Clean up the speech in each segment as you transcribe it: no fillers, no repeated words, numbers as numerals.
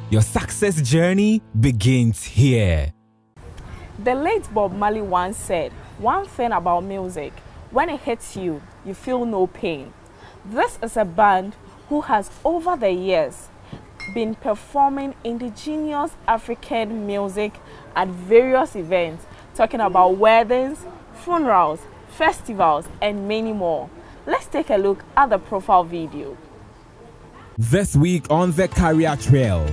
Your success journey begins here. The late Bob Marley once said, "One thing about music, when it hits you, you feel no pain." This is a band who has over the years been performing indigenous African music at various events, talking about weddings, funerals, festivals, and many more. Let's take a look at the profile video. This week on the Career Trail.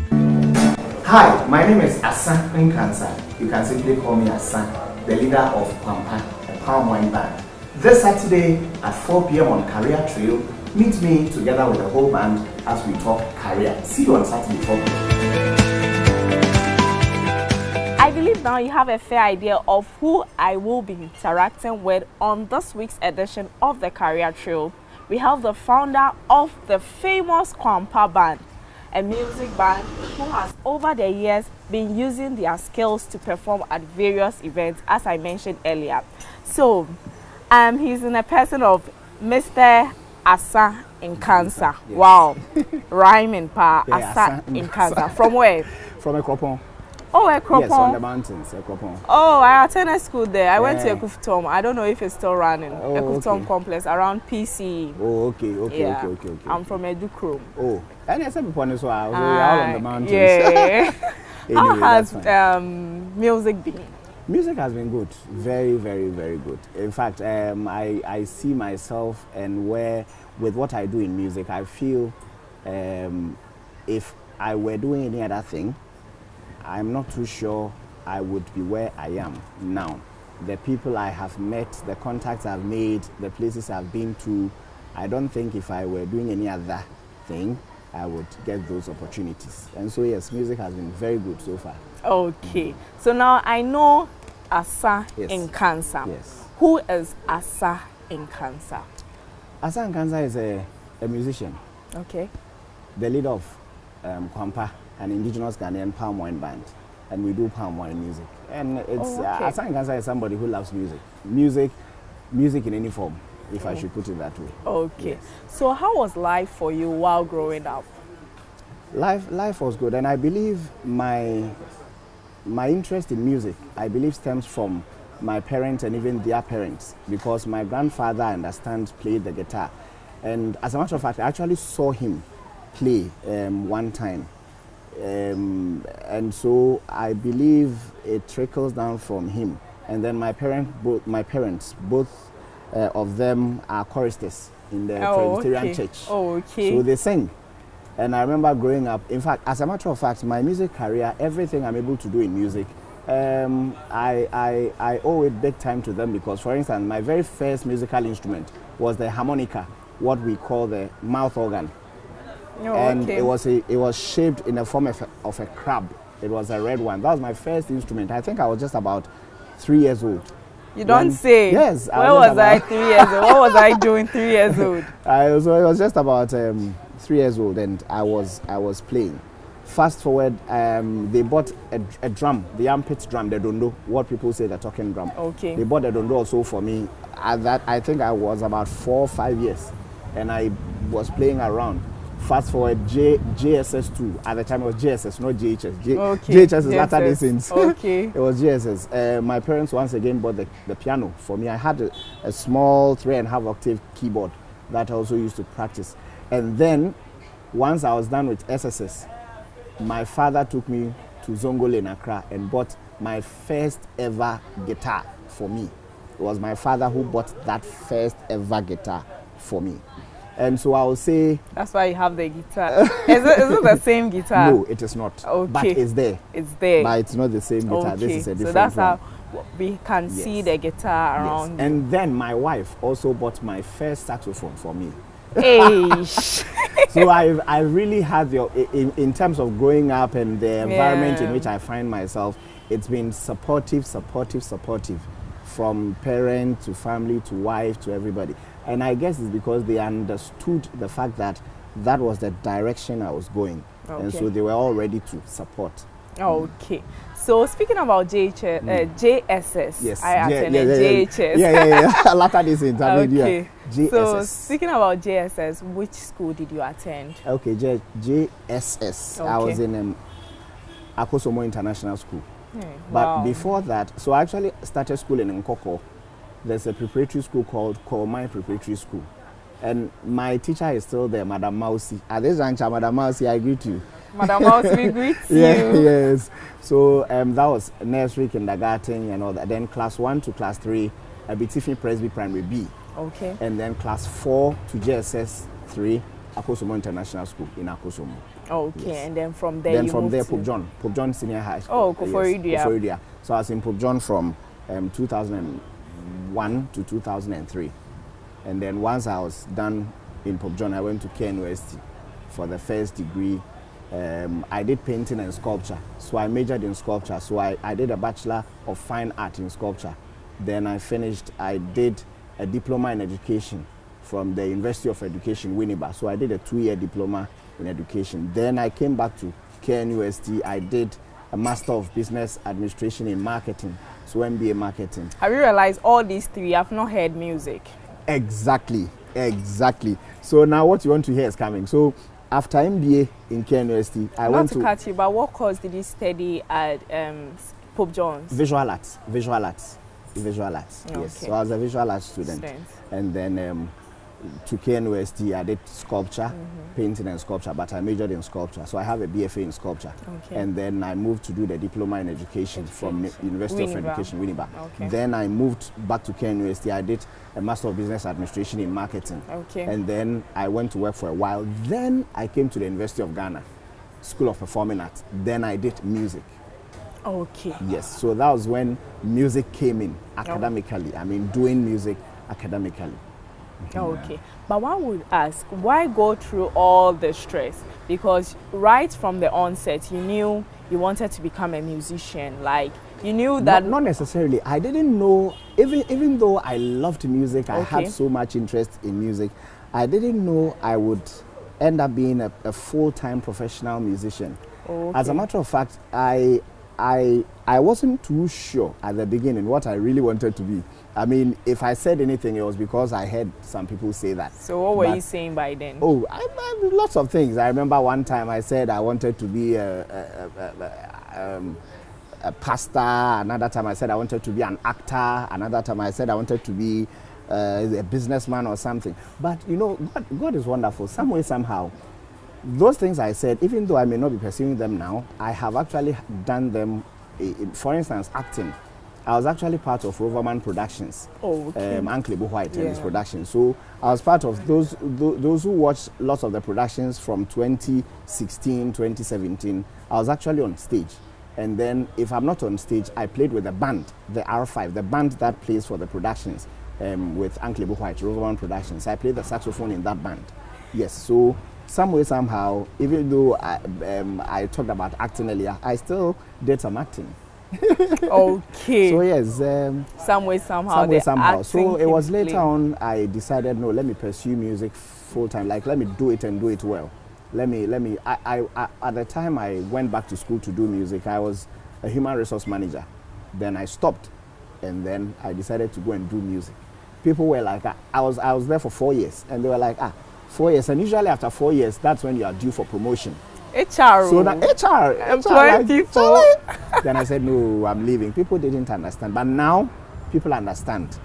Hi, my name is Asa Nkansa. You can simply call me Asa, the leader of Pampa, a palm wine band. This Saturday at 4 p.m. on Career Trail, meet me together with the whole band as we talk career. See you on Saturday 4 p.m. I believe now you have a fair idea of who I will be interacting with on this week's edition of the Career Trail. We have the founder of the famous Kwan band, a music band who has over the years been using their skills to perform at various events, as I mentioned earlier. So, he's in a person of Mr. Asa Nkansa. Yes. Wow, rhyming pa. Yeah, Asa Nkansa. From where? From Ekropon. Oh, Ekropon. Yes, on the mountains, Ekropon. Oh, I attended school there. I went to Ekufutom. I don't know if it's still running. Ekufutom complex around PCE. Oh, okay. I'm from Edukrom. Oh, and I said before, so I was all on the mountains. Yeah. Anyway, how has music been? Music has been good, very, very, very good. In fact, I see myself and with what I do in music, I feel if I were doing any other thing, I'm not too sure I would be where I am now. The people I have met, the contacts I've made, the places I've been to, I don't think if I were doing any other thing, I would get those opportunities. And so yes, music has been very good so far. Okay, so now I know Asa Nkansa. Yes. Who is Asa Nkansa? Asa Nkansa is a musician. Okay. The leader of Kwampa, an indigenous Ghanaian palm wine band, and we do palm wine music. And it's Asa Nkansa is somebody who loves music in any form, if I should put it that way. Okay. Yes. So how was life for you while growing up? Life was good, and I believe my interest in music, I believe, stems from my parents and even their parents, because my grandfather, I understand, played the guitar. And as a matter of fact, I actually saw him play one time. And so I believe it trickles down from him. And then my parents, both of them are choristers in the Presbyterian church. Oh, okay. So they sing. And I remember growing up, in fact, as a matter of fact, my music career, everything I'm able to do in music, I owe it big time to them, because, for instance, my very first musical instrument was the harmonica, what we call the mouth organ. And it was shaped in the form of a crab. It was a red one. That was my first instrument. I think I was just about 3 years old. You don't say. Yes. Where was I 3 years old? What was I doing 3 years old? I was just about 3 years old, and I was playing. Fast forward, they bought a drum, the armpit drum, the dondo, what people say the talking drum. Okay. They bought the dondo also for me. At that, I think I was about 4 or 5 years, and I was playing around. Fast forward, JSS2. At the time it was JSS, not JHS. JHS is latter day since. Okay. It was JSS. My parents once again bought the piano for me. I had a small 3.5 octave keyboard that I also used to practice. And then, once I was done with SSS, my father took me to Zongole in Accra and bought my first ever guitar for me. It was my father who bought that first ever guitar for me. And so I will say... That's why you have the guitar. Is it the same guitar? No, it is not. Okay. But it's there. It's there. But it's not the same guitar. Okay. This is a different So that's one. how we can see the guitar around. Yes. And then my wife also bought my first saxophone for me. Hey. So I really had in terms of growing up and the environment in which I find myself, it's been supportive from parent to family to wife to everybody. And I guess it's because they understood the fact that that was the direction I was going. Okay. And so they were all ready to support. Okay. So speaking about JSS, yes. I attended JHS. Yeah. Latter this intermediate. Okay. JSS. So speaking about JSS, which school did you attend? Okay, JSS. Okay. I was in Akosomo International School. But Wow. before that, so I actually started school in Nkoko. There's a preparatory school called Kwan Preparatory School. And my teacher is still there, Madam Mausi. At this juncture, Madam Mausi, I greet you. Madam Mouse, we greet you. Yes. So that was nursery, kindergarten, and all that. Then class 1 to class 3, Tiffany Presby Primary B. Okay. And then class 4 to JSS 3, Akosomo International School in Akosomo. Okay, Yes. and then from there Then you from moved there, to... Pope John Senior High School. Oh, Koforidua. Yes, Koforidua. So I was in Pope John from 2001 to 2003. And then once I was done in Pope John, I went to KNUST for the first degree. I did painting and sculpture. So I majored in sculpture. So I did a Bachelor of Fine Art in sculpture. Then I did a diploma in education from the University of Education, Winneba. So I did a 2-year diploma in education. Then I came back to KNUST. I did a Master of Business Administration in Marketing. So MBA Marketing. Have you realized all these three have not heard music? Exactly. So now what you want to hear is coming. So after MBA in KNUST, I went to... Not to cut you, but what course did you study at Pope John's? Visual arts. Yes. Okay. So I was a visual arts student. And then to KNUST, I did sculpture, painting and sculpture, but I majored in sculpture. So I have a BFA in sculpture. Okay. And then I moved to do the diploma in education from University of Education, Winneba. Okay. Then I moved back to KNUST. I did a Master of Business Administration in Marketing. Okay. And then I went to work for a while. Then I came to the University of Ghana, School of Performing Arts. Then I did music. Okay. Yes, so that was when music came in academically. I mean, doing music academically. Okay, but one would ask, why go through all the stress? Because right from the onset, you knew you wanted to become a musician. Like, you knew that... Not necessarily. I didn't know, even though I loved music, I had so much interest in music, I didn't know I would end up being a full-time professional musician. Okay. As a matter of fact, I wasn't too sure at the beginning what I really wanted to be. I mean, if I said anything, it was because I heard some people say that. So what were you saying by then? Oh, lots of things. I remember one time I said I wanted to be a pastor. Another time I said I wanted to be an actor. Another time I said I wanted to be a businessman or something. But you know, God is wonderful. Some way, somehow, those things I said, even though I may not be pursuing them now, I have actually done them. For instance, acting. I was actually part of Roverman Productions. Oh, okay. Uncle White and his production. So I was part of those who watched lots of the productions from 2016, 2017. I was actually on stage. And then if I'm not on stage, I played with the band, the R5, the band that plays for the productions with Uncle White, Roverman Productions. I played the saxophone in that band. Yes, so some way, somehow, even though I talked about acting earlier, I still did some acting. Okay. So yes, some way somehow. So it was later on I decided, no, let me pursue music full time. Like, let me do it and do it well. I at the time I went back to school to do music, I was a human resource manager. Then I stopped, and then I decided to go and do music. People were like, I was there for 4 years, and they were like, 4 years. And usually after 4 years, that's when you are due for promotion. HR. So that HR employing people. Then I said, no, I'm leaving. People didn't understand. But now people understand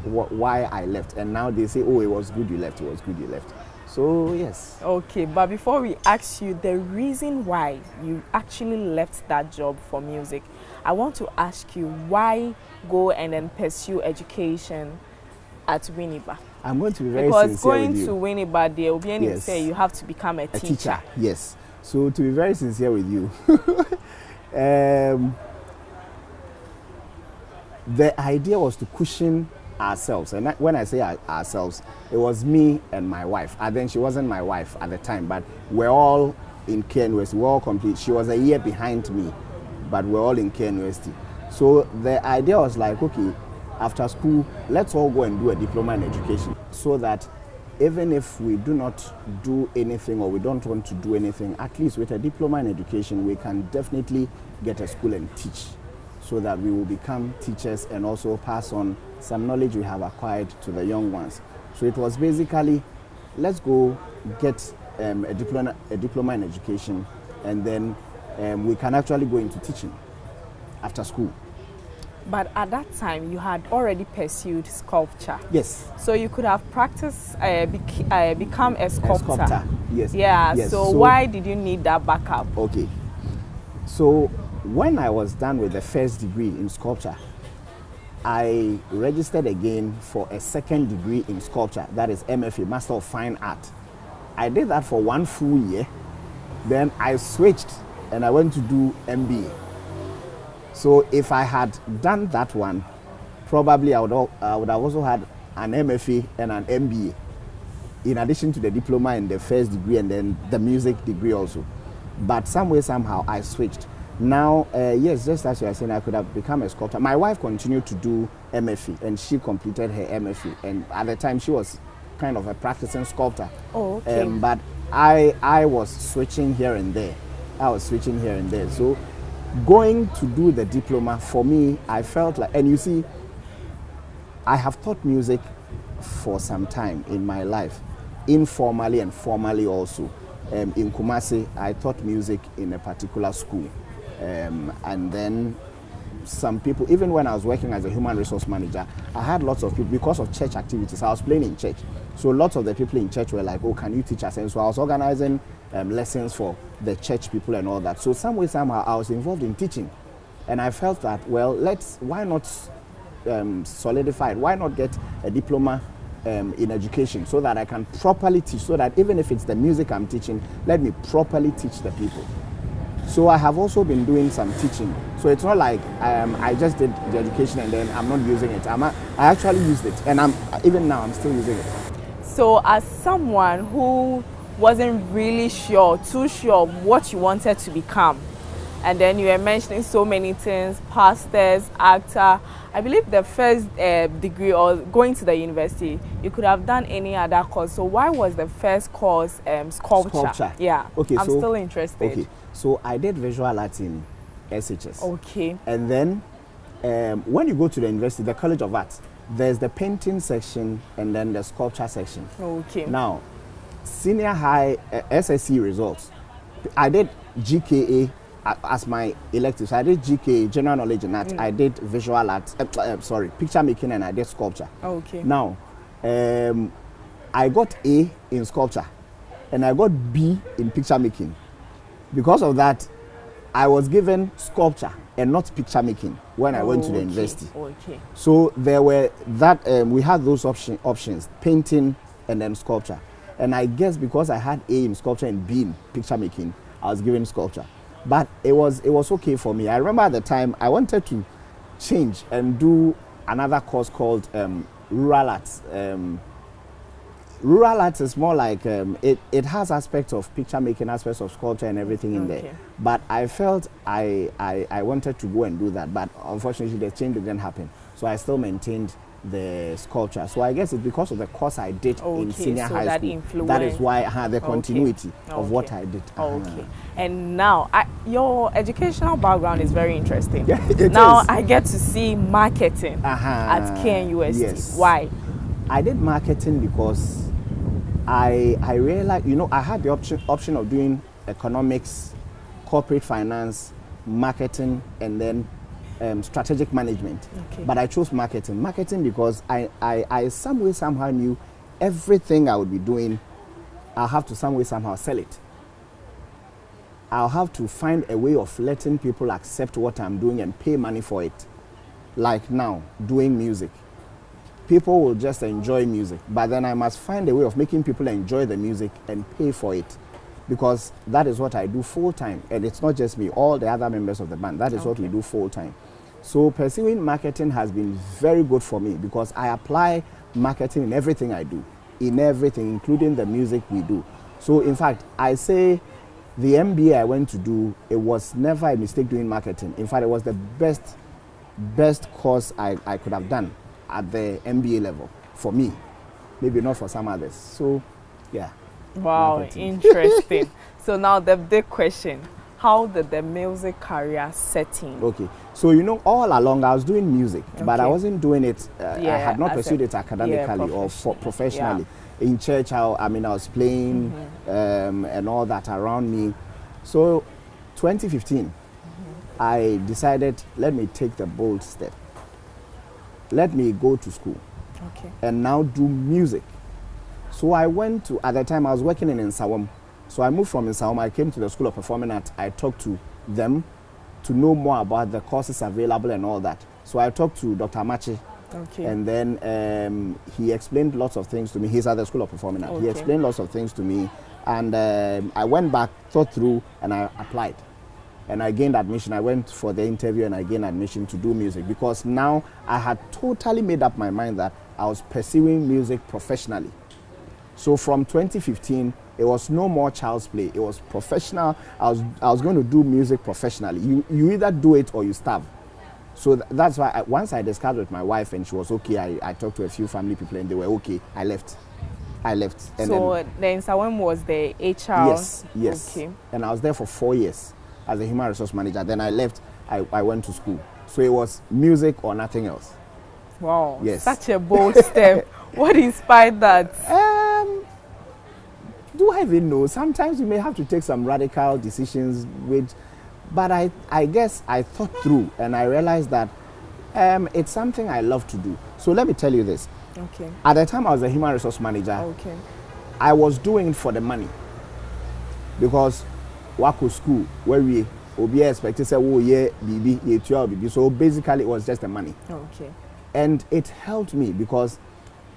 why I left. And now they say, oh, it was good you left. It was good you left. So, yes. Okay, but before we ask you the reason why you actually left that job for music, I want to ask you, why go and then pursue education at Winneba? I'm going to be very because sincere going with you. to Winneba, there will be any say you have to become a teacher. Yes. So to be very sincere with you, the idea was to cushion ourselves. And when I say ourselves, it was me and my wife. And then she wasn't my wife at the time, but we're all in KNUST. We're all complete. She was a year behind me, but we're all in KNUST. So the idea was like, okay, after school, let's all go and do a diploma in education so that even if we do not do anything or we don't want to do anything, at least with a diploma in education, we can definitely get a school and teach so that we will become teachers and also pass on some knowledge we have acquired to the young ones. So it was basically, let's go get a diploma in education, and then we can actually go into teaching after school. But at that time, you had already pursued sculpture. Yes. So you could have practiced, become a sculptor. A sculptor, yes. Yeah, yes. so why did you need that backup? Okay. So when I was done with the first degree in sculpture, I registered again for a second degree in sculpture, that is MFA, Master of Fine Art. I did that for 1 full year. Then I switched and I went to do MBA. So if I had done that one, probably I would have also had an MFA and an MBA, in addition to the diploma and the first degree and then the music degree also. But some way, somehow, I switched. Now, yes, just as you are saying, I could have become a sculptor. My wife continued to do MFA and she completed her MFA. And at the time, she was kind of a practicing sculptor. Oh, okay. But I was switching here and there. So going to do the diploma, for me, I felt like, and you see, I have taught music for some time in my life, informally and formally also. In Kumasi, I taught music in a particular school. And then some people, even when I was working as a human resource manager, I had lots of people, because of church activities, I was playing in church. So lots of the people in church were like, oh, can you teach us? And so I was organizing lessons for the church people and all that. So some way, somehow, I was involved in teaching. And I felt that, well, why not solidify it? Why not get a diploma in education so that I can properly teach, so that even if it's the music I'm teaching, let me properly teach the people. So I have also been doing some teaching. So it's not like I just did the education and then I'm not using it. I actually used it, and even now I'm still using it. So as someone who wasn't really too sure of what you wanted to become, and then you were mentioning so many things, pastors, actor, I believe the first degree or going to the university, you could have done any other course. So why was the first course sculpture? Yeah, okay, I'm still interested. Okay, so I did visual arts in SHS. Okay. And then when you go to the university, the College of Arts, there's the painting section and then the sculpture section. Okay. Now, senior high SSC results, I did GKA as my elective. So I did GKA, general knowledge and art. I did visual arts, picture making, and I did sculpture. Okay. Now, I got A in sculpture and I got B in picture making. Because of that, I was given sculpture and not picture making when I went to the university. Okay. So there were we had those options, painting and then sculpture. And I guess because I had A in sculpture and B in picture making, I was given sculpture. But it was okay for me. I remember at the time I wanted to change and do another course called rural arts. Rural arts is more like it has aspects of picture making, aspects of sculpture and everything in there. But I felt I wanted to go and do that, but unfortunately the change didn't happen. So I still maintained the sculpture. So I guess it's because of the course I did in senior high school. That is why I had the continuity of what I did. Okay. And now, your educational background is very interesting. Yeah, it now is. I get to see marketing at KNUST. Yes. Why? I did marketing because I realized, I had the option of doing economics, corporate finance, marketing, and then strategic management. Okay. But I chose marketing. Marketing because I somehow knew everything I would be doing, I'll have to somehow sell it. I'll have to find a way of letting people accept what I'm doing and pay money for it. Like now, doing music. People will just enjoy music, but then I must find a way of making people enjoy the music and pay for it, because that is what I do full time. And it's not just me, all the other members of the band, that is what we do full time. So pursuing marketing has been very good for me because I apply marketing in everything I do, in everything, including the music we do. So in fact, I say the MBA I went to do, it was never a mistake doing marketing. In fact, it was the best course I could have done at the MBA level for me, maybe not for some others. So yeah. Wow, marketing. interesting. So now the big question, how did the music career set in? Okay, so all along I was doing music, but I wasn't doing it, I had not pursued it academically or professionally. In church, I was playing and all that around me. So 2015, I decided, let me take the bold step. Let me go to school and now do music. So I went to, at the time I was working in Nsawam. So I moved from Nsawam, I came to the School of Performing Arts. I talked to them to know more about the courses available and all that. So I talked to Dr. Amachi. And then he explained lots of things to me. He's at the School of Performing Arts. He explained lots of things to me. And I went back, thought through, and I applied. And I gained admission. I went for the interview and I gained admission to do music, because now I had totally made up my mind that I was pursuing music professionally. So from 2015, it was no more child's play. It was professional. I was going to do music professionally. You either do it or you starve. So that's why once I discussed with my wife and she was okay, I talked to a few family people and they were okay. I left. And so then Nsawam was the HR? Yes. Okay. And I was there for 4 years as a human resource manager. Then I left. I went to school. So it was music or nothing else. Wow. Yes. Such a bold step. What inspired that? Do I even know? Sometimes you may have to take some radical decisions, but I guess I thought through and I realized that it's something I love to do. So let me tell you this. Okay. At the time I was a human resource manager, I was doing it for the money. Because Wako school, where we be expected to say, oh yeah, BB. So basically it was just the money. Okay. And it helped me because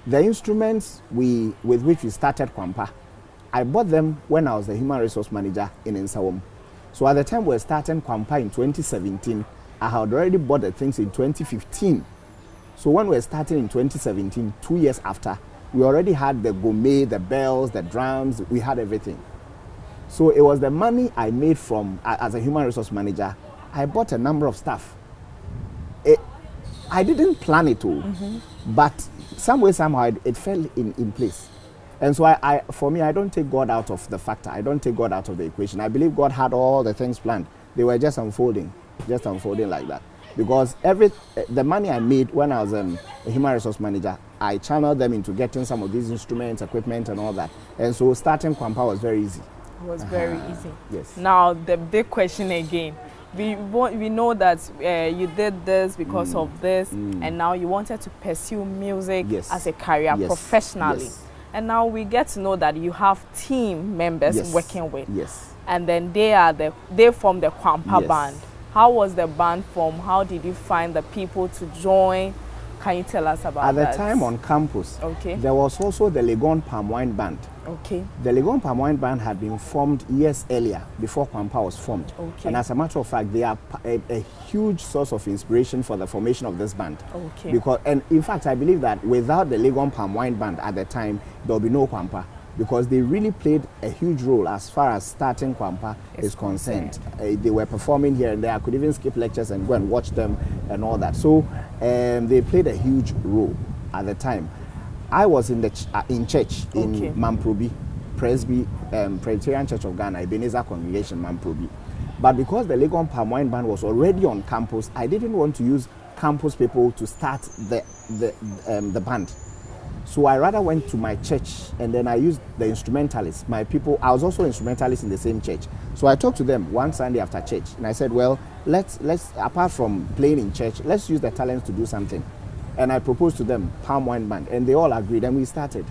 the instruments with which we started Kwampa, I bought them when I was the human resource manager in Nsawam. So at the time we were starting Kwampa in 2017, I had already bought the things in 2015. So when we were starting in 2017, 2 years after, we already had the gourmet, the bells, the drums, we had everything. So it was the money I made from, as a human resource manager, I bought a number of stuff. I didn't plan it all, but somehow it fell in place. And so for me, I don't take God out of the factor. I don't take God out of the equation. I believe God had all the things planned. They were just unfolding like that. Because the money I made when I was a human resource manager, I channeled them into getting some of these instruments, equipment, and all that. And so starting Kwampa was very easy. It was very easy. Yes. Now the big question again. We know that you did this because of this, and now you wanted to pursue music as a career professionally. Yes. And now we get to know that you have team members working with. Yes. And then they form the Kwampa band. How was the band formed? How did you find the people to join? Can you tell us about that? At the time on campus, there was also the Legon Palm Wine Band. Okay. The Legon Palm Wine Band had been formed years earlier, before Kwampa was formed. Okay. And as a matter of fact, they are a huge source of inspiration for the formation of this band. Okay. And in fact, I believe that without the Legon Palm Wine Band at the time, there will be no Kwampa, because they really played a huge role as far as starting Kwampa is concerned. They were performing here and there. I could even skip lectures and go and watch them and all that. So they played a huge role at the time. I was in church in Mamprobi, Presbyterian Church of Ghana, Ebenezer Congregation, Mamprobi. But because the Legon Palm Wine Band was already on campus, I didn't want to use campus people to start the band. So I rather went to my church and then I used the instrumentalists, my people. I was also instrumentalist in the same church. So I talked to them one Sunday after church and I said, well, let's apart from playing in church, let's use the talents to do something. And I proposed to them Palm Wine Band, and they all agreed, and we started,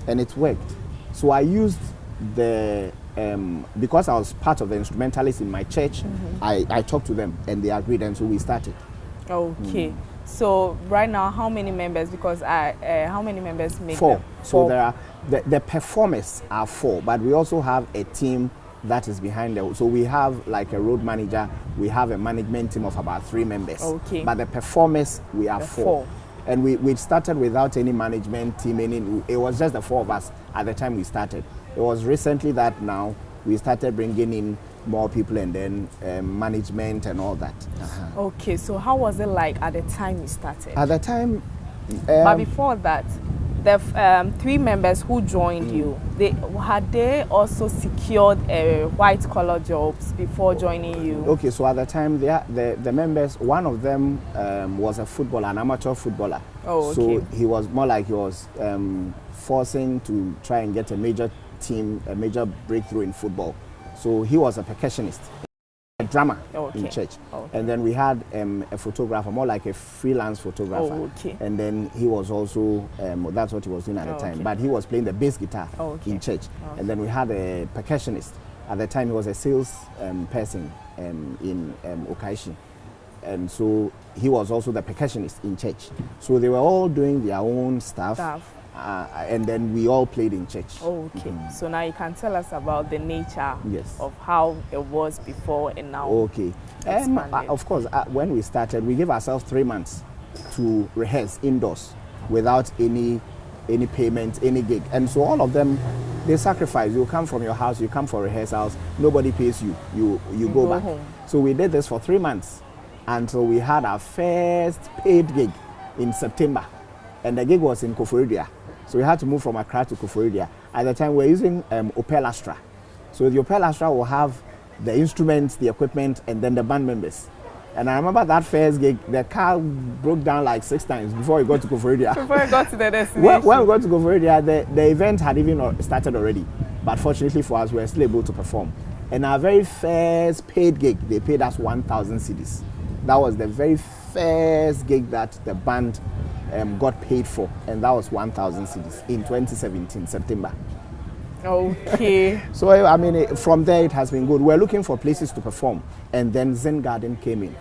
and it worked. So I used because I was part of the instrumentalists in my church, I talked to them, and they agreed, and so we started. Okay. So right now, how many members? Because how many members make four. Them? So there are the performers are 4, but we also have a team that is behind them. So we have like a road manager, we have a management team of about 3 members. Okay. But the performers, we are 4. And we started without any management team. It was just the 4 of us at the time we started. It was recently that now we started bringing in more people and then management and all that. Okay, so how was it like at the time you started? At the time... but before that, the 3 members who joined you, had they also secured white collar jobs before joining you? Okay, so at the time the members, one of them was a footballer, an amateur footballer. Oh, okay. So he was more like he was forcing to try and get a major breakthrough in football. So he was a percussionist. drama Okay. in church. Okay. And then we had a photographer, more like a freelance photographer. Oh, okay. And then he was also, that's what he was doing at the time. Okay. But he was playing the bass guitar Okay. in church. Okay. And then we had a percussionist. At the time, he was a sales person in Okaishi. And so he was also the percussionist in church. So they were all doing their own stuff. And then we all played in church. Okay. So now you can tell us about the nature Yes. of how it was before and now. Okay. Expanded. Of course, when we started, we gave ourselves 3 months to rehearse indoors without any payment, any gig. And so all of them, they sacrifice. You come from your house, you come for rehearsals, nobody pays you. You go back. Home. So we did this for 3 months until we had our first paid gig in September. And the gig was in Koforidua. So we had to move from Accra to Koforidua. At the time, we were using Opel Astra. So the Opel Astra will have the instruments, the equipment, and then the band members. And I remember that first gig, the car broke down like 6 times before we got to Koforidua. Before I got to the destination. When we got to Koforidua, the event had even started already. But fortunately for us, we were still able to perform. And our very first paid gig, they paid us 1,000 cedis. That was the very first gig that the band got paid for, and that was 1,000 cedis in 2017, September. Okay. So, I mean, from there it has been good. We're looking for places to perform, and then Zen Garden came in.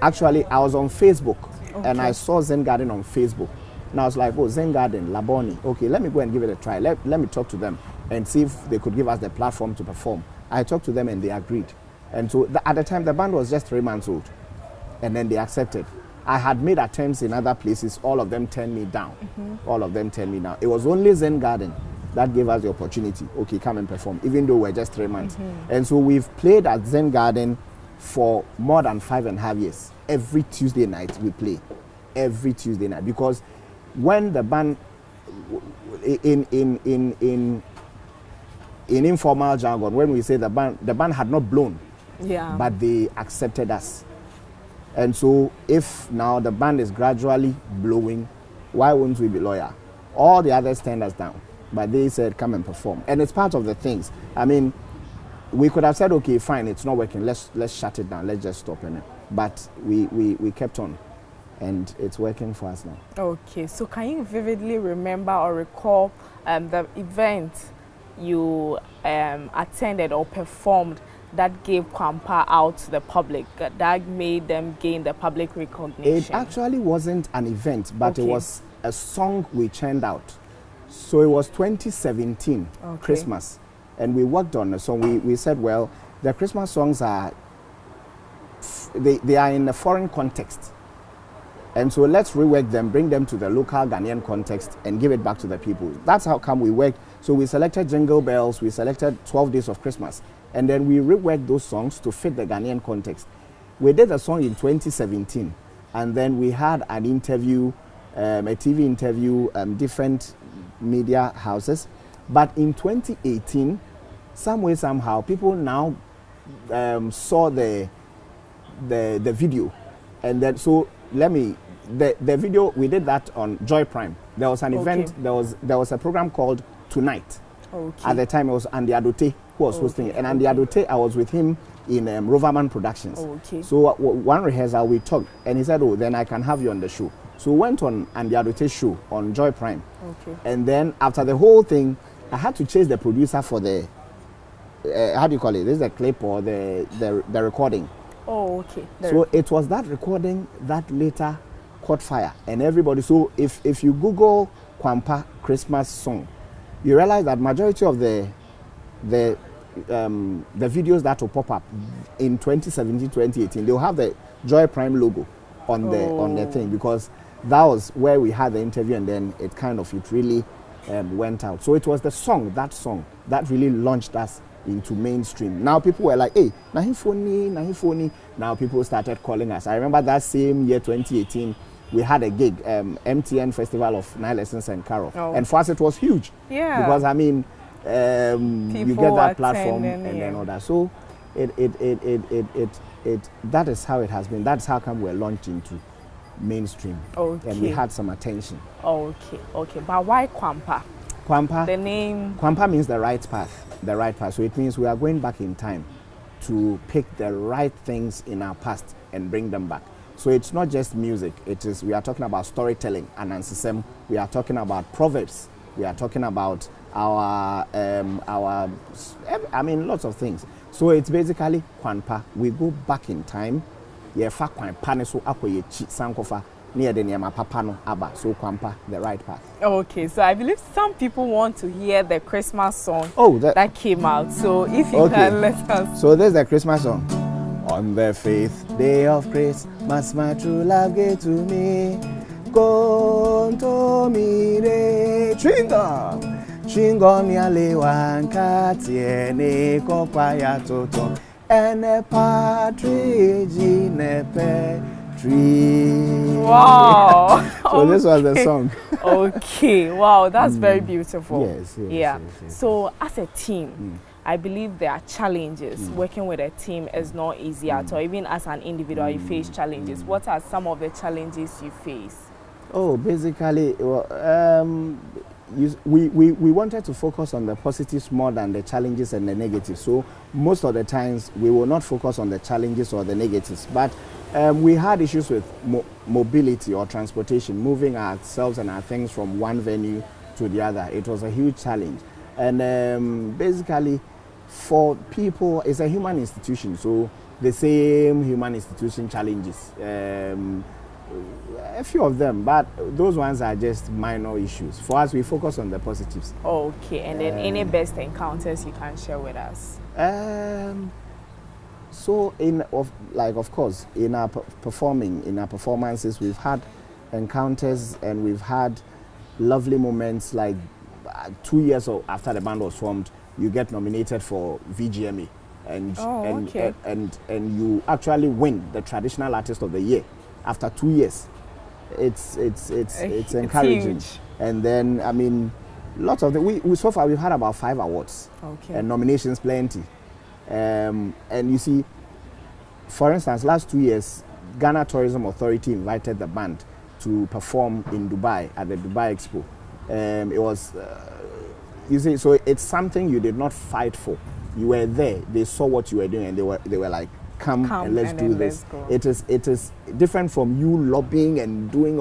Actually, I was on Facebook, and I saw Zen Garden on Facebook. And I was like, oh, Zen Garden, Laboni. Okay, let me go and give it a try. Let me talk to them and see if they could give us the platform to perform. I talked to them, and they agreed. And so, at the time, the band was just 3 months old, and then they accepted. I had made attempts in other places. All of them turned me down. All of them turned me down. It was only Zen Garden that gave us the opportunity. Okay, come and perform, even though we're just 3 months. And so we've played at Zen Garden for more than 5.5 years. Every Tuesday night we play. Every Tuesday night. Because when the band, in informal jargon, when we say the band had not blown, but they accepted us. And so if now the band is gradually blowing, why wouldn't we be loyal? All the others turned us down, but they said, come and perform. And it's part of the things. I mean, we could have said, okay, fine, it's not working. Let's shut it down. Let's just stop it. But we kept on, and it's working for us now. Okay. So can you vividly remember or recall the event you attended or performed that gave Kwampa out to the public, that made them gain the public recognition? It actually wasn't an event, but it was a song we churned out. So it was 2017, Christmas, and we worked on a song. We said, well, the Christmas songs are, they are in a foreign context. And so let's rework them, bring them to the local Ghanaian context and give it back to the people. That's how come we worked. So we selected Jingle Bells, we selected 12 Days of Christmas. And then we reworked those songs to fit the Ghanaian context. We did the song in 2017, and then we had an interview, a TV interview, different media houses. But in 2018, some way, somehow, people now saw the video. And then, so the video, we did that on Joy Prime. There was an event, there was a program called Tonight. At the time, it was Andy Adote who was hosting it. And Andy Adote, I was with him in Roverman Productions. So one rehearsal, we talked, and he said, oh, then I can have you on the show. So we went on Andy Adote's show on Joy Prime. And then after the whole thing, I had to chase the producer for the, how do you call it? This is the clip or the recording. So it was that recording that later caught fire. And everybody, so if you Google Kwampa Christmas song, you realize that majority of the videos that will pop up in 2017, 2018, they'll have the Joy Prime logo on the thing, because that was where we had the interview, and then it really went out. So it was that song that really launched us into mainstream. Now people were like, hey, nahi phony. Now people started calling us. I remember that same year, 2018, we had a gig, MTN Festival of Nine Lessons and Carol. And for us it was huge. Because I mean, you get that platform and then all that. So that is how it has been. That's how come we're launched into mainstream. And we had some attention. But why Kwampa? Kwampa, the name? Kwampa means the right path. The right path. So it means we are going back in time. to pick the right things in our past and bring them back. So it's not just music. We are talking about storytelling and ansisem. We are talking about proverbs. We are talking about lots of things. So it's basically Kwanpa. We go back in time. Fa Kwanpa ne so akoye chi sankofa near the Niama Papano Abba. So Kwanpa, the right path. Okay, so I believe some people want to hear the Christmas song that came out. So if you can let us. So there's the Christmas song. On the 5th day of Christmas, my true love gave to me. Conto mire chingom. Chingom ya lewanka tiene kopaya toto. Ene partridge in a pear tree. Wow. So this was the song. Okay, wow, that's very beautiful. Yes. So as a team, I believe there are challenges. Working with a team is not easy at all. Even as an individual, you face challenges. What are some of the challenges you face? Oh, basically, we wanted to focus on the positives more than the challenges and the negatives. So most of the times we will not focus on the challenges or the negatives. But we had issues with mobility or transportation, moving ourselves and our things from one venue to the other. It was a huge challenge. And basically, for people, it's a human institution. So the same human institution challenges. A few of them, but those ones are just minor issues. For us, we focus on the positives. Okay, and then any best encounters you can share with us? So of course, in our performances, we've had encounters and we've had lovely moments. Like 2 years after the band was formed, you get nominated for VGMA, and you actually win the traditional artist of the year after 2 years. It's encouraging. Huge. And then lots of we so far we've had about 5 awards. Okay. And nominations plenty. And you see, for instance, last 2 years, Ghana Tourism Authority invited the band to perform in Dubai at the Dubai Expo. It was you see, so it's something you did not fight for. You were there. They saw what you were doing, and they were like, come and let's do this. It is different from you lobbying and doing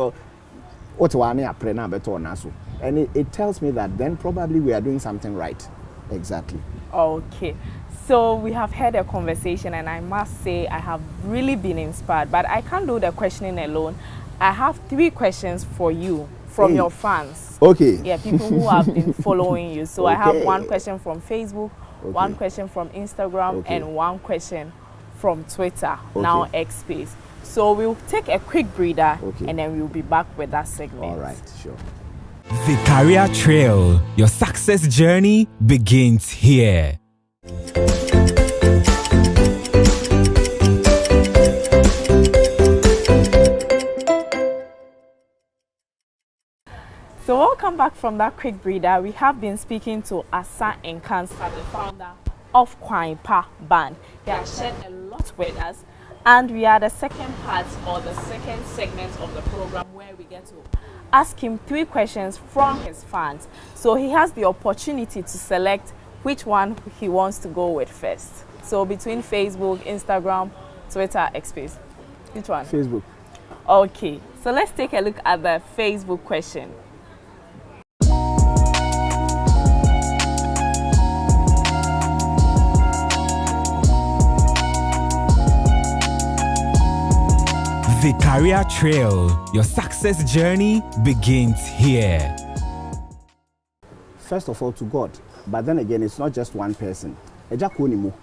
and it tells me that then probably we are doing something right. Exactly. Okay, so we have had a conversation, and I must say I have really been inspired, but I can't do the questioning alone. I have 3 questions for you from your fans. Okay. Yeah, people who have been following you. So I have 1 question from Facebook, 1 question from Instagram, and 1 question from Twitter, now X Space. So we'll take a quick breather, and then we'll be back with that segment. All right, sure. The Career Trail. Your success journey begins here. So welcome back from that quick breather. We have been speaking to Asa Nkansa, the founder of Kwanpa Band. He has shared a lot with us, and we are the second part or the second segment of the program where we get to ask him 3 questions from his fans. So he has the opportunity to select which one he wants to go with first. So between Facebook, Instagram, Twitter, Xspace, which one? Facebook. Okay, so let's take a look at the Facebook question. The Career Trail. Your success journey begins here. First of all, to God. But then again, it's not just one person. Eja Konimo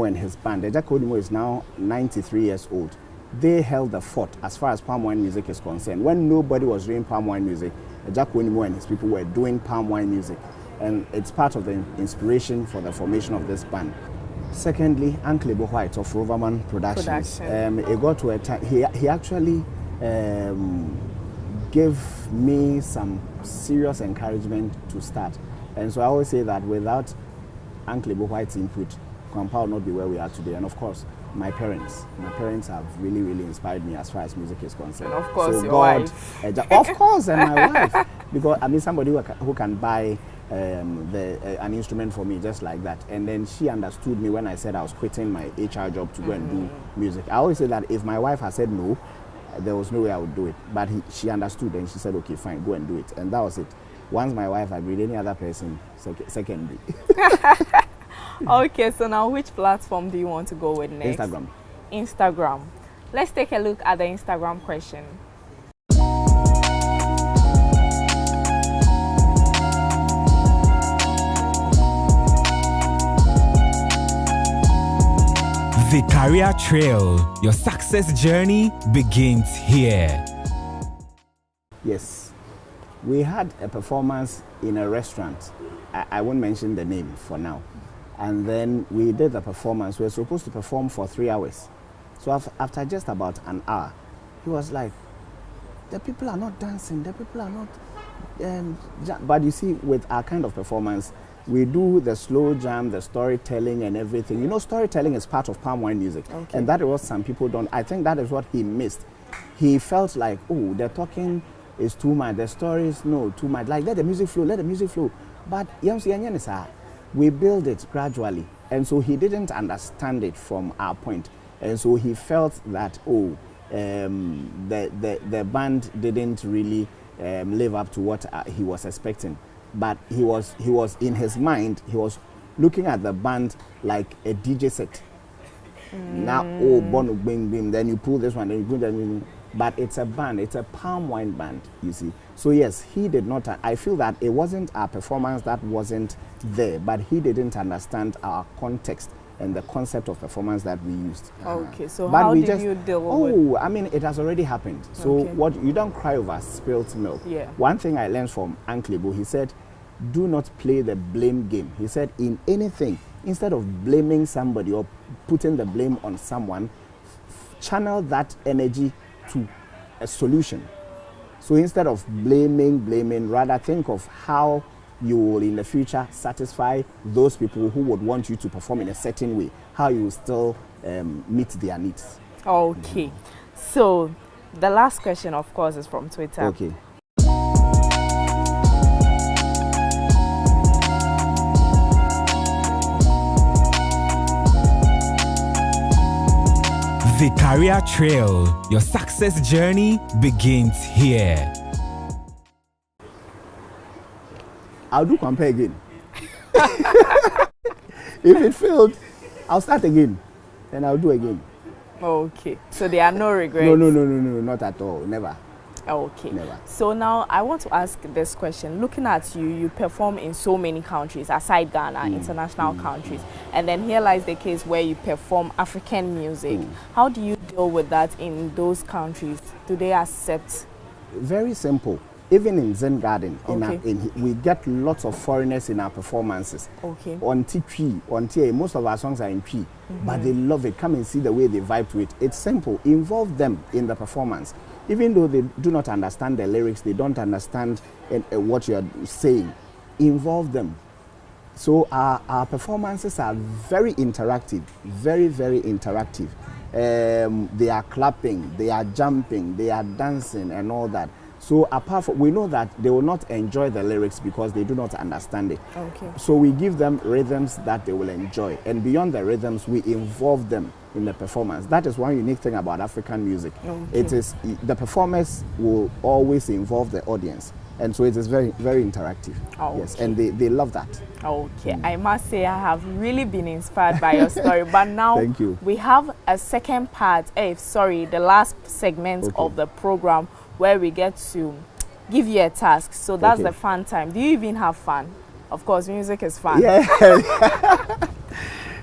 and his band. Eja Konimo is now 93 years old. They held the fort as far as palm wine music is concerned. When nobody was doing palm wine music, Eja Konimo and his people were doing palm wine music. And it's part of the inspiration for the formation of this band. Secondly, Uncle White of Roverman Productions. It got to a time, he actually gave me some serious encouragement to start. And so I always say that without Uncle White's input, Kwanpa would not be where we are today. And of course, my parents have really, really inspired me as far as music is concerned. And of course, so your wife. Of course, and my wife. Because somebody who can buy an instrument for me, just like that. And then she understood me when I said I was quitting my HR job to go and do music. I always say that if my wife had said no, there was no way I would do it. But she understood and she said, okay, fine, go and do it. And that was it. Once my wife agreed, any other person, secondary. Okay, so now which platform do you want to go with next? Instagram. Instagram. Let's take a look at the Instagram question. The career trail, your success journey begins here. Yes, we had a performance in a restaurant. I won't mention the name for now. And then we did the performance. We were supposed to perform for 3 hours. So after just about an hour, he was like, the people are not dancing, the people are not... but you see, with our kind of performance, we do the slow jam, the storytelling and everything. You know, storytelling is part of palm wine music. Okay. And that is what some people don't. I think that is what he missed. He felt like, oh, the talking is too much, the stories, no, too much. Like, let the music flow, let the music flow. But we build it gradually. And so he didn't understand it from our point. And so he felt that, oh, the band didn't really live up to what he was expecting. But he was in his mind, he was looking at the band like a DJ set. Now, oh, bono, bing, bing, then you pull this one, then you pull that one. But it's a band, it's a palm wine band, you see. So yes, he did not, I feel that it wasn't our performance that wasn't there, but he didn't understand our context and the concept of performance that we used. Okay, so but how did you deal with it? Oh, I mean, it has already happened. So what, you don't cry over spilt milk. Yeah. One thing I learned from Uncle Ibu, he said, do not play the blame game. He said, in anything, instead of blaming somebody or putting the blame on someone, channel that energy to a solution. So instead of blaming, rather think of how you will in the future satisfy those people who would want you to perform in a certain way, how you will still meet their needs. Okay, so the last question, of course, is from Twitter. Okay. The career trail, your success journey begins here. I'll do compare again. If it failed, I'll start again. Then I'll do again. Okay, so there are no regrets? No, not at all. Never. Okay. Never. So now I want to ask this question. Looking at you, you perform in so many countries, aside Ghana, international countries. And then here lies the case where you perform African music. How do you deal with that in those countries? Do they accept? Very simple. Even in Zen Garden, Okay. we get lots of foreigners in our performances. Okay. On T3, on TA, most of our songs are in P, but they love it. Come and see the way they vibe to it. It's simple. Involve them in the performance. Even though they do not understand the lyrics, they don't understand what you're saying, involve them. So our performances are very interactive, very, very interactive. They are clapping, they are jumping, they are dancing and all that. So apart from, we know that they will not enjoy the lyrics because they do not understand it. Okay. So we give them rhythms that they will enjoy. And beyond the rhythms, we involve them in the performance. That is one unique thing about African music. Okay. It is, the performers will always involve the audience. And so it is very, very interactive. Okay. Yes, and they love that. Okay, I must say I have really been inspired by your story. But now Thank you. We have a second part, the last segment of the program where we get to give you a task. So that's the fun time. Do you even have fun? Of course, music is fun. Yeah.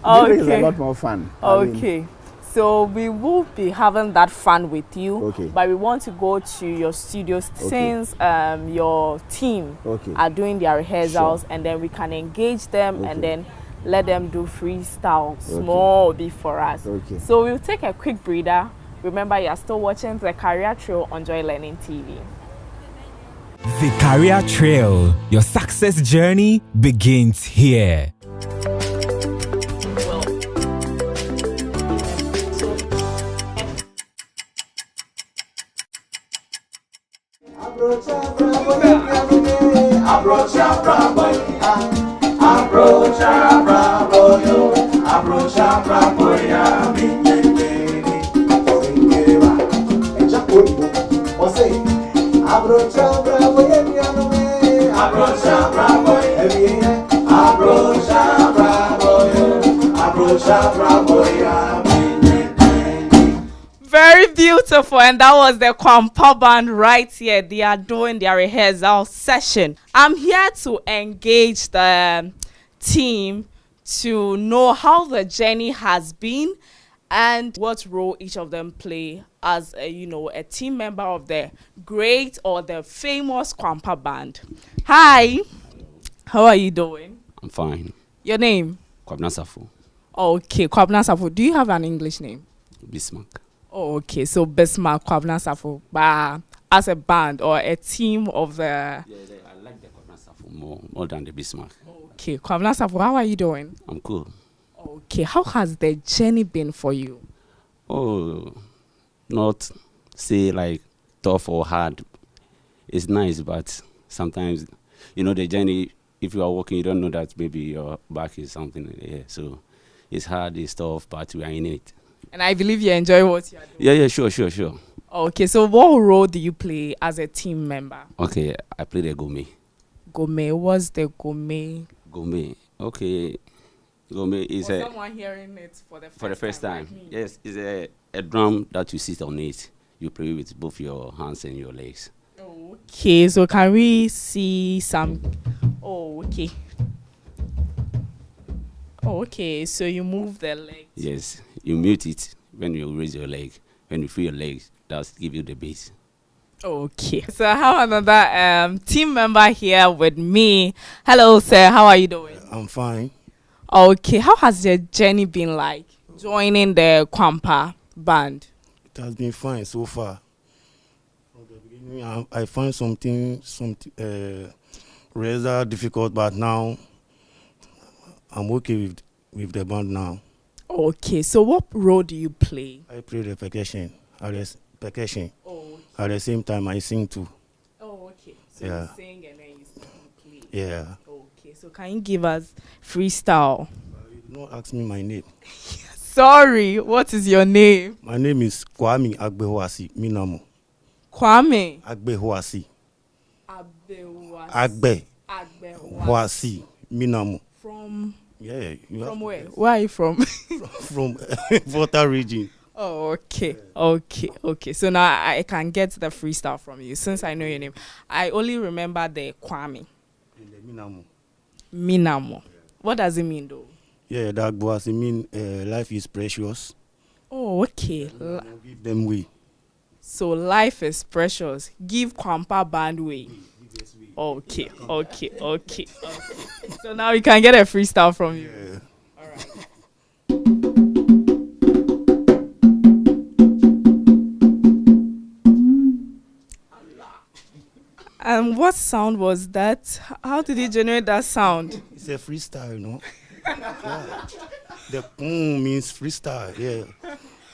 Okay. Music is a lot more fun. Okay. So we will be having that fun with you. Okay. But we want to go to your studio since your team are doing their rehearsals, and then we can engage them and then let them do freestyle small before us. Okay. So we'll take a quick breather. Remember, you are still watching the Career Trail on Joy Learning TV. The career trail, your success journey begins here. Approach Abrocha bravo yo, abrocha bravo ya, minyekeni, singeva, echakoni, ose, abrocha bravo ya mianome, abrocha bravo ya, abrocha bravo yo, abrocha bravo ya, minyekeni. Very beautiful, and that was the Kwampa band right here. They are doing their rehearsal session. I'm here to engage the team to know how the journey has been and what role each of them play as a team member of the great or the famous Kwampa band. Hi, how are you doing? I'm fine. Your name? Kwabna Safo. Okay, Kwabna Safo. Do you have an English name? Bismarck. Oh, okay, so Bismarck, Kwabna Safo, but as a band or a team of the... Yeah, I like the Kwabna Safo more than the Bismarck. Okay, Kwabna Safo, how are you doing? I'm cool. Okay, how has the journey been for you? Oh, not say like tough or hard. It's nice, but sometimes, the journey, if you are walking, you don't know that maybe your back is something. Yeah, so it's hard, it's tough, but we are in it. And I believe you enjoy what you are doing. Yeah, sure. Okay, so what role do you play as a team member? Okay, I play the Gourmet. Gourmet, what's the Gourmet? Gourmet, okay. Gourmet is for someone hearing it for the first time. Like me. Yes, it's a drum that you sit on it. You play with both your hands and your legs. Okay, so can we see some... Oh, okay. Oh, okay, so you move the leg. Yes, you mute it when you raise your leg. When you free your legs, that's give you the bass. Okay, so I have another team member here with me. Hello, sir. How are you doing? I'm fine. Okay, how has your journey been like joining the Kwampa band? It has been fine so far. From the beginning, I found something rather difficult, but now I'm okay with the band now. Okay, so what role do you play? I play the percussion. Percussion. Oh, okay. At the same time, I sing too. Oh, okay. So Yeah. you sing and then you play. Yeah. Okay, so can you give us freestyle? You don't ask me my name. Sorry, what is your name? My name is Kwame Agbehoasi Minamo. Kwame. Agbehoasi. Agbewasi. Agbehoasi Minamo. From Yeah. from where? Where are you from? From Volta region. Oh, okay. So now I can get the freestyle from you since I know your name. I only remember the Kwame. Minamo. Minamo. What does it mean though? Yeah, that was mean life is precious. Oh, okay. Give them way. So life is precious. Give Kwampa band way. Okay. So now we can get a freestyle from you. Yeah. All right. And what sound was that? How did you generate that sound? It's a freestyle, no? Yeah. The means freestyle, yeah.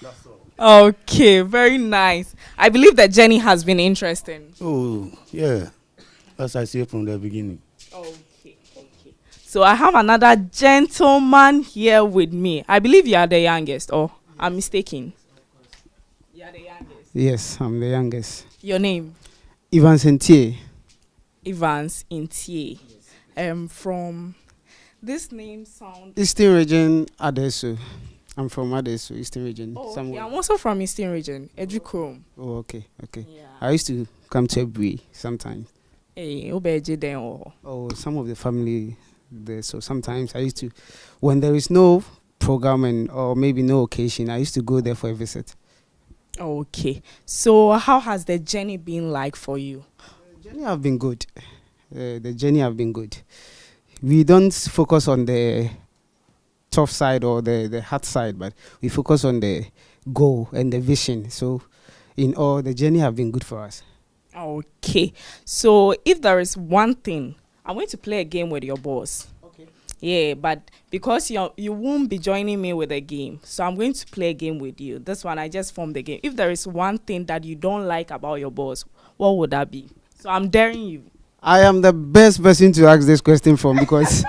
That's all. Okay, very nice. I believe the journey has been interesting. Oh, yeah. As I said from the beginning. Okay. So I have another gentleman here with me. I believe you are the youngest, or I'm mistaken? You are the youngest. Yes, I'm the youngest. Your name? Evans Ntie. Evans Ntie. From this name sound. Eastern region, Adesu. I'm from Adesu, Eastern region. Oh, okay. Somewhere. I'm also from Eastern region, Edricom. Oh, okay. Yeah. I used to come to Ebri sometimes. Hey, Obeje then. Oh, some of the family there. So sometimes I used to, when there is no program or maybe no occasion, I used to go there for a visit. Okay. So how has the journey been like for you? The journey have been good. We don't focus on the tough side or the hard side, but we focus on the goal and the vision. So in all, the journey have been good for us. Okay. So if there is one thing, I'm going to play a game with your boss. Okay. Yeah, but because you won't be joining me with a game, so I'm going to play a game with you. This one, I just formed the game. If there is one thing that you don't like about your boss, what would that be? So I'm daring you. I am the best person to ask this question from because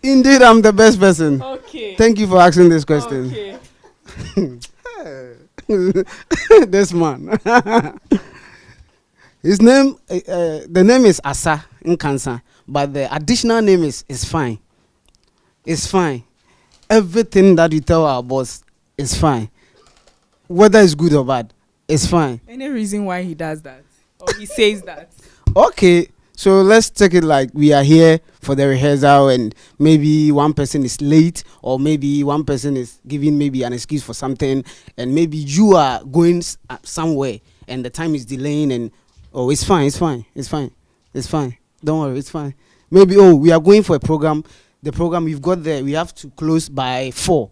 Indeed, I'm the best person. Okay. Thank you for asking this question. Okay. This man. His name, the name is Asa Nkansa, but the additional name is fine. It's fine. Everything that you tell our boss is fine. Whether it's good or bad, it's fine. Any reason why he does that? Or he says that? Okay, so let's take it like we are here for the rehearsal and maybe one person is late or maybe one person is giving maybe an excuse for something and maybe you are going somewhere and the time is delaying and it's fine, don't worry, it's fine. Maybe we are going for a program, the program we've got there, we have to close by 4.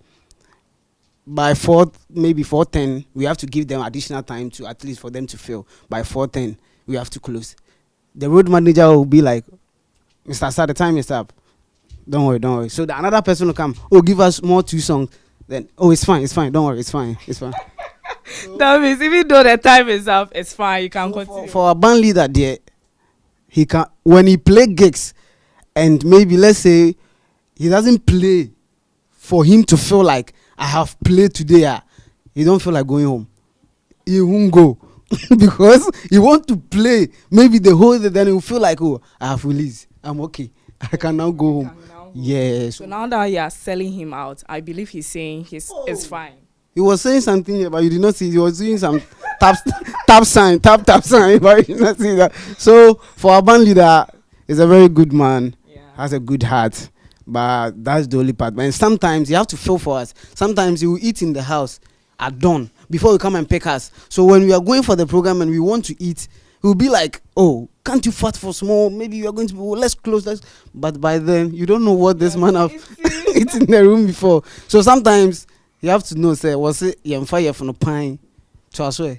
By 4, maybe 4:10, we have to give them additional time to at least for them to fill. By 4:10, we have to close. The road manager will be like, Mr. Asa, the time is up. Don't worry. So the another person will come, give us more 2 songs. Then, it's fine, don't worry, it's fine. That means even though the time is up, it's fine, you can continue. For a band leader there, he can, when he play gigs, and maybe let's say he doesn't play for him to feel like I have played today, he don't feel like going home. He won't go. Because he want to play maybe the whole day, then he will feel like, I have released, I'm okay, I can now go home. Yes. So now that you are selling him out, I believe he's saying it's fine. He was saying something here, but you did not see. He was doing some tap sign, but you did not see that. So for a band leader, he's a very good man, has a good heart, but that's the only part. And sometimes you have to feel for us. Sometimes he will eat in the house at dawn before we come and pick us. So when we are going for the program and we want to eat, we'll be like, can't you fast for small? Maybe you are going to be, let's close this. But by then, you don't know what this man have eaten in the room before. So sometimes you have to know, say, was it you fire from the pine? What you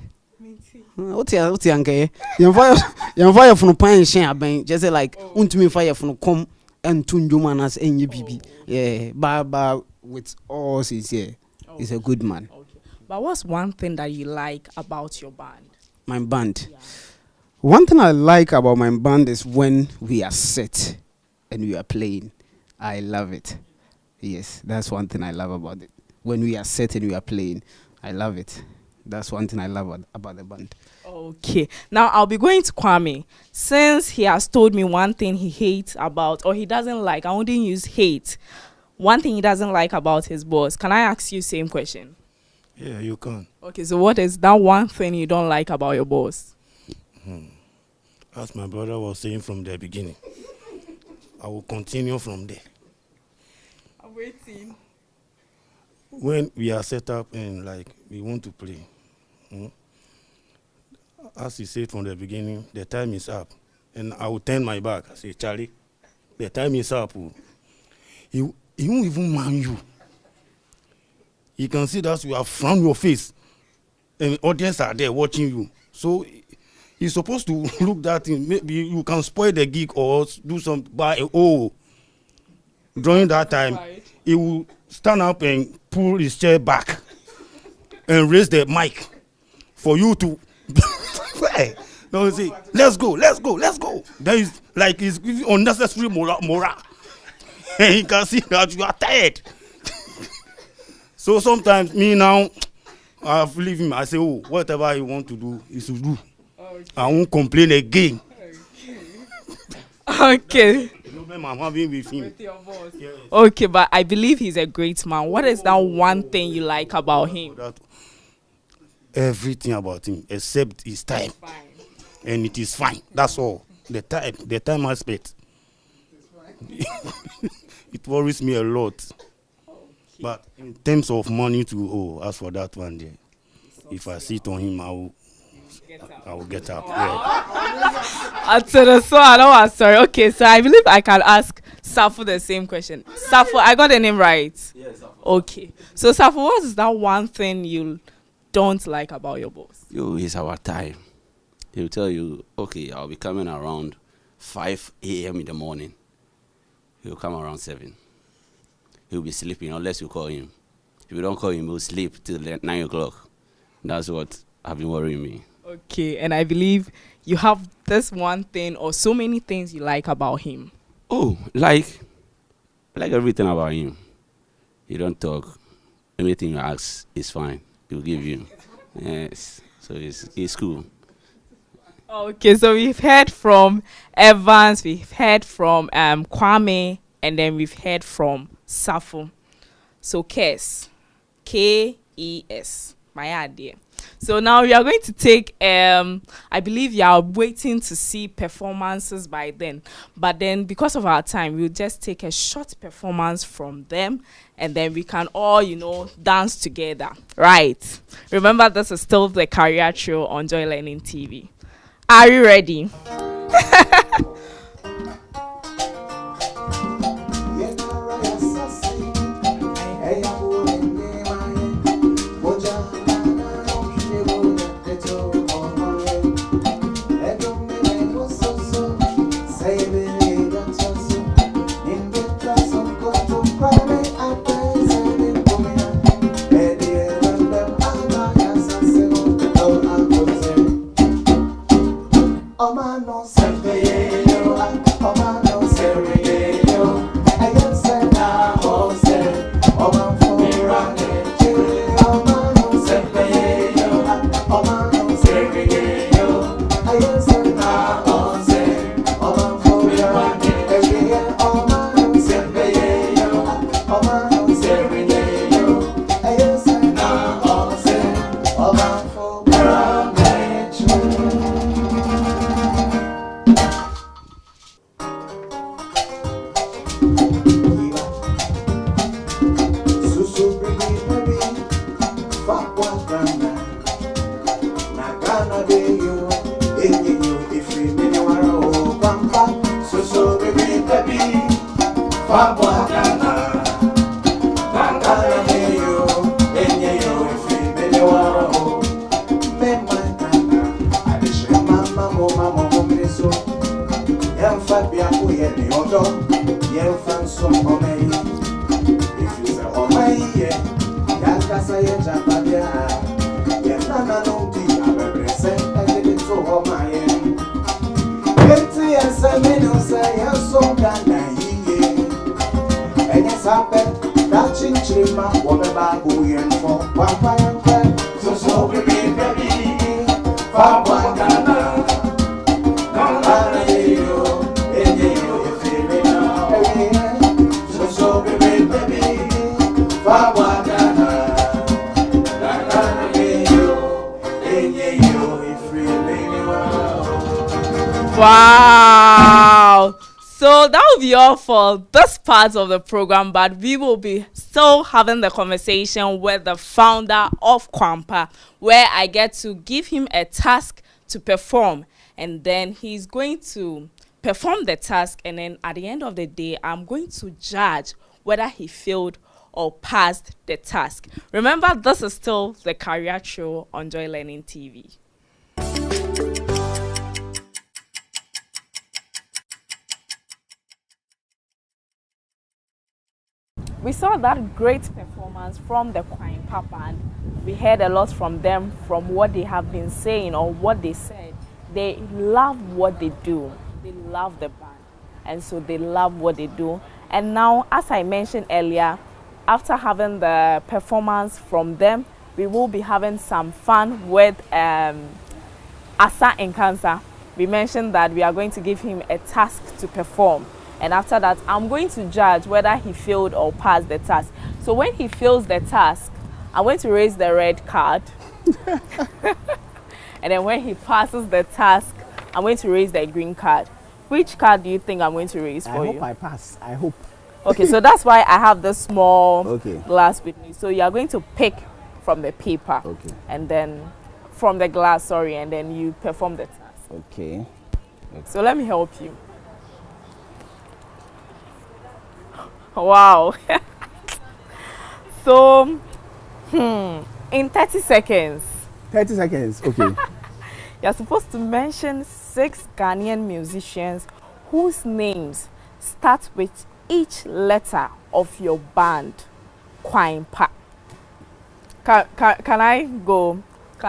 anke? You fire from the pine, shen just like, me fire from the com and tunjumanas and ye bibi. Yeah, but with all sincere, he's a good man. But what's one thing that you like about your band? My band. Yeah. One thing I like about my band is when we are set and we are playing. I love it. Yes, that's one thing I love about it. When we are set and we are playing, I love it. That's one thing I love about the band. Okay. Now I'll be going to Kwame. Since he has told me one thing he hates about, or he doesn't like, I wouldn't use hate. One thing he doesn't like about his boss. Can I ask you the same question? Yeah, you can. Okay, so what is that one thing you don't like about your boss? As my brother was saying from the beginning, I will continue from there. I'm waiting. When we are set up and we want to play, as he said from the beginning, the time is up. And I will turn my back. I say, Charlie, the time is up. He won't even mind you. You can see that you have frowned your face and audience are there watching you. So he's supposed to look that in. Maybe you can spoil the gig or do some during that time, he will stand up and pull his chair back and raise the mic for you to no, say, let's go. Then it's like it's unnecessary morale. And he can see that you are tired. So sometimes me now, I leave him. I say, whatever he want to do, he should do. Okay. I won't complain again. Okay. I'm having with him. With your boss. Yes. Okay, but I believe he's a great man. What is that one thing you like about him? Everything about him except his time. And it is fine. That's all. The time aspect. It worries me a lot. But in terms of money as for that one there, if I sit on him, I will get up. Yeah. So I don't sorry. Okay, so I believe I can ask Safu the same question. Safu, I got the name right? Yes. Okay. So Safu, what is that one thing you don't like about your boss? It's our time. He'll tell you, okay, I'll be coming around 5 a.m. in the morning. He'll come around 7. He'll be sleeping unless you call him. If you don't call him, he'll sleep till 9 o'clock. That's what have been worrying me. Okay, and I believe you have this one thing or so many things you like about him. Oh, like I like everything about him. He don't talk. Anything you ask is fine. He'll give you. Yes. So it's cool. Okay, so we've heard from Evans, we've heard from Kwame, and then we've heard from Safo. So Kes, my idea. So now we are going to take I believe you are waiting to see performances by then, but then because of our time we'll just take a short performance from them, and then we can all dance together, right? Remember, this is still the Career Trio on Joy Learning TV. Are you ready? Wow! So that will be all for this part of the program, but we will be still having the conversation with the founder of Kwampa, where I get to give him a task to perform, and then he's going to perform the task, and then at the end of the day, I'm going to judge whether he failed or passed the task. Remember, this is still the Career Show on Joy Learning TV. We saw that great performance from the Kwan band. We heard a lot from them, from what they have been saying or what they said. They love what they do. They love the band, and so they love what they do. And now, as I mentioned earlier, after having the performance from them, we will be having some fun with Asa Nkansa. We mentioned that we are going to give him a task to perform. And after that, I'm going to judge whether he failed or passed the task. So when he fails the task, I'm going to raise the red card. And then when he passes the task, I'm going to raise the green card. Which card do you think I'm going to raise for you? I hope I pass. I hope. Okay, so that's why I have this small glass with me. So you are going to pick from the paper. Okay. And then from the glass, sorry, and then you perform the task. Okay. So let me help you. Wow. So, in 30 seconds. 30 seconds, okay. You're supposed to mention 6 Ghanaian musicians whose names start with each letter of your band, Kwampa. Can I go?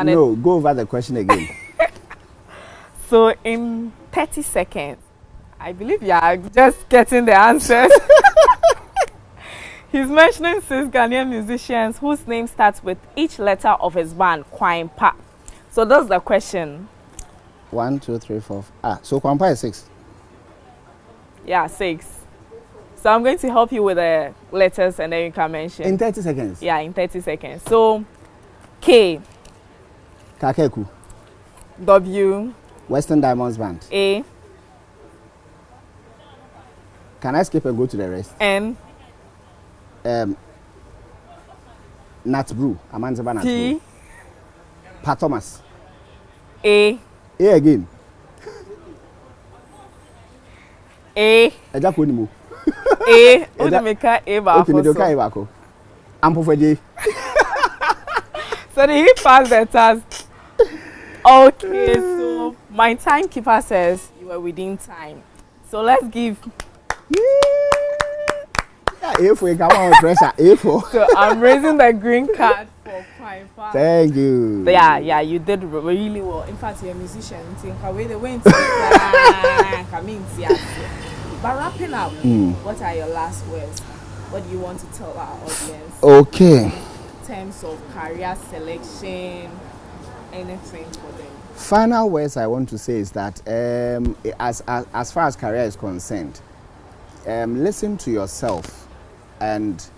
No, go over the question again. So, in 30 seconds, I believe you are just getting the answers. He's mentioning 6 Ghanaian musicians whose name starts with each letter of his band, Kwan. So that's the question. 1, 2, 3, 4. So Kwan is 6. Yeah, 6. So I'm going to help you with the letters and then you can mention. In 30 seconds? Yeah, in 30 seconds. So, K. Kakeku. W. Western Diamonds Band. A. Can I skip and go to the rest? N. Nat Brew. Amanzaba Nat T. Brew. Pat Thomas. A. A again. A. Ejako Nimu. A. Odemeka A. Okay, Medoka A. Bako. Ampofeje. So did he pass the task? Okay, so my timekeeper says you were within time. So let's give. A4, come on, pressure. A4. So I'm raising the green card for Kwan. Thank you. Yeah, you did really well. In fact, you're a musician. But wrapping up, what are your last words? What do you want to tell our audience? Okay. In terms of career selection, anything for them. Final words I want to say is that as far as career is concerned, listen to yourself and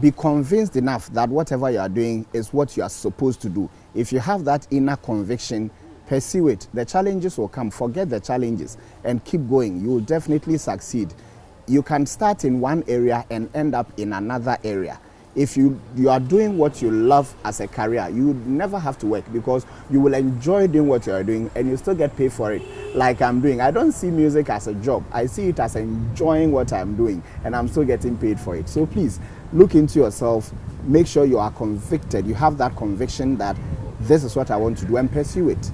be convinced enough that whatever you are doing is what you are supposed to do. If you have that inner conviction, pursue it. The challenges will come. Forget the challenges and keep going. You will definitely succeed. You can start in one area and end up in another area. If you are doing what you love as a career, you would never have to work because you will enjoy doing what you are doing and you still get paid for it like I'm doing. I don't see music as a job. I see it as enjoying what I'm doing and I'm still getting paid for it. So please look into yourself, make sure you are convicted. You have that conviction that this is what I want to do and pursue it.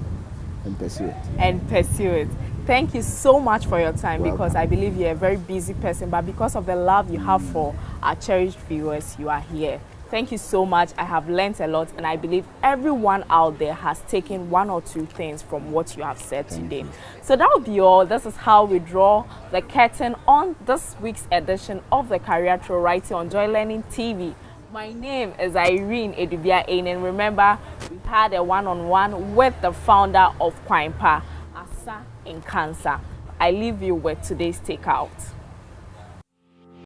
Thank you so much for your time. Welcome. Because I believe you're a very busy person, but because of the love you have for our cherished viewers, you are here. Thank you so much. I have learned a lot and I believe everyone out there has taken 1 or 2 things from what you have said today. So that will be all. This is how we draw the curtain on this week's edition of the Career Trail right here on Joy Learning TV. My name is Irene Edubia Ain, and remember, we had a one-on-one with the founder of Kwan, Asa in Cancer. I leave you with today's takeout.